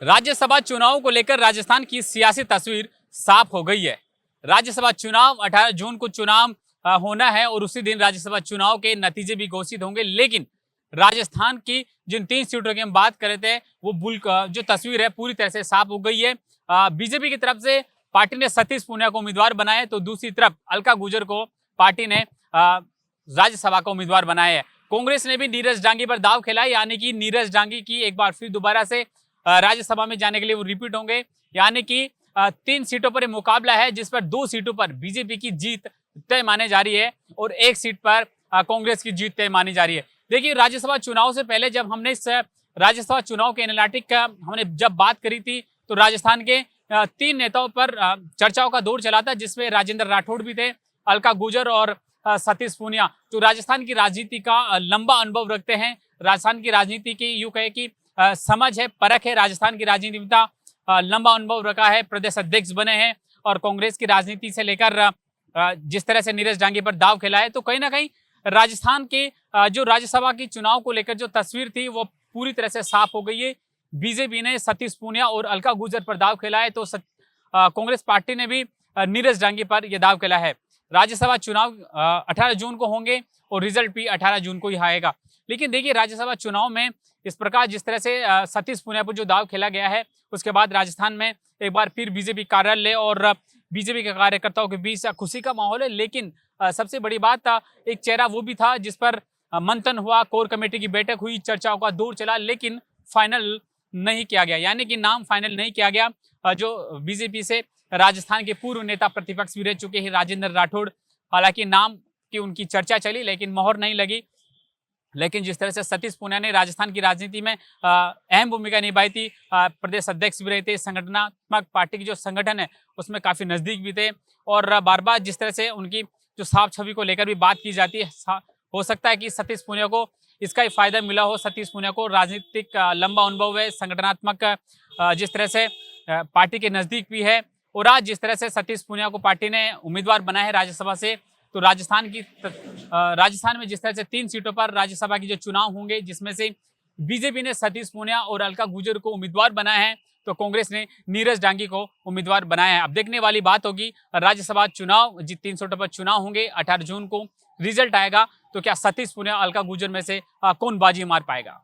राज्यसभा चुनाव को लेकर राजस्थान की सियासी तस्वीर साफ हो गई है। राज्यसभा चुनाव 18 जून को चुनाव होना है और उसी दिन राज्यसभा चुनाव के नतीजे भी घोषित होंगे। लेकिन राजस्थान की जिन 3 सीटों की हम बात कर रहे थे वो जो तस्वीर है पूरी तरह से साफ हो गई है। बीजेपी की तरफ से पार्टी ने सतीश पूनिया को उम्मीदवार बनाया है, तो दूसरी तरफ अलका गुर्जर को पार्टी ने राज्यसभा का उम्मीदवार बनाया है। कांग्रेस ने भी नीरज डांगी पर दाव खेला है, यानी कि नीरज डांगी की एक बार फिर दोबारा से राज्यसभा में जाने के लिए वो रिपीट होंगे। यानी कि 3 सीटों पर मुकाबला है, जिस पर 2 सीटों पर बीजेपी की जीत तय मानी जा रही है और 1 सीट पर कांग्रेस की जीत तय मानी जा रही है। देखिए, राज्यसभा चुनाव से पहले जब हमने इस राज्यसभा चुनाव के एनालिटिक का हमने जब बात करी थी, तो राजस्थान के 3 नेताओं पर चर्चाओं का दौर चला था, जिसमें राजेंद्र राठौड़ भी थे, अलका गुर्जर और सतीश पूनिया। तो राजस्थान की राजनीति का लंबा अनुभव रखते हैं। राजस्थान की राजनीति की यूं कहे कि समझ है, परख है। राजस्थान की राजनीति में लंबा अनुभव रखा है, प्रदेश अध्यक्ष बने हैं और कांग्रेस की राजनीति से लेकर जिस तरह से नीरज डांगी पर दाव खेला है, तो कहीं ना कहीं राजस्थान के जो राज्यसभा की चुनाव को लेकर जो तस्वीर थी वो पूरी तरह से साफ हो गई है। बीजेपी ने सतीश पूनिया और अलका गुर्जर पर दाव खेला है, तो कांग्रेस पार्टी ने भी नीरज डांगी पर यह दाव खेला है। राज्यसभा चुनाव 18 जून को होंगे और रिजल्ट भी 18 जून को ही आएगा। लेकिन देखिए, राज्यसभा चुनाव में इस प्रकार जिस तरह से सतीश पूनिया पर जो दाव खेला गया है, उसके बाद राजस्थान में एक बार फिर बीजेपी कार्यालय और बीजेपी के कार्यकर्ताओं के बीच खुशी का माहौल है। लेकिन सबसे बड़ी बात, एक चेहरा वो भी था जिस पर मंथन हुआ, कोर कमेटी की बैठक हुई, चर्चाओं का दौर चला, लेकिन फाइनल नहीं किया गया, यानी कि नाम फाइनल नहीं किया गया। जो बीजेपी से राजस्थान के पूर्व नेता प्रतिपक्ष भी रह चुके हैं राजेंद्र राठौड़, हालांकि नाम की उनकी चर्चा चली लेकिन मोहर नहीं लगी। लेकिन जिस तरह से सतीश पूनिया ने राजस्थान की राजनीति में अहम भूमिका निभाई थी, प्रदेश अध्यक्ष भी रहे थे, संगठनात्मक पार्टी की जो संगठन है उसमें काफी नजदीक भी थे, और बार बार जिस तरह से उनकी जो साफ छवि को लेकर भी बात की जाती है, हो सकता है कि सतीश पूनिया को इसका ही फायदा मिला हो। सतीश पूनिया को राजनीतिक लंबा अनुभव है, संगठनात्मक जिस तरह से पार्टी के नजदीक भी है, और आज जिस तरह से सतीश पूनिया को पार्टी ने उम्मीदवार बनाया है राज्यसभा से, तो राजस्थान में जिस तरह से 3 सीटों पर राज्यसभा की जो चुनाव होंगे, जिसमें से बीजेपी ने सतीश पूनिया और अलका गुर्जर को उम्मीदवार बनाया है, तो कांग्रेस ने नीरज डांगी को उम्मीदवार बनाया है। अब देखने वाली बात होगी, राज्यसभा चुनाव जिन 3 सीटों पर चुनाव होंगे, 18 जून को रिजल्ट आएगा, तो क्या सतीश पूनिया अलका गुर्जर में से कौन बाजी मार पाएगा।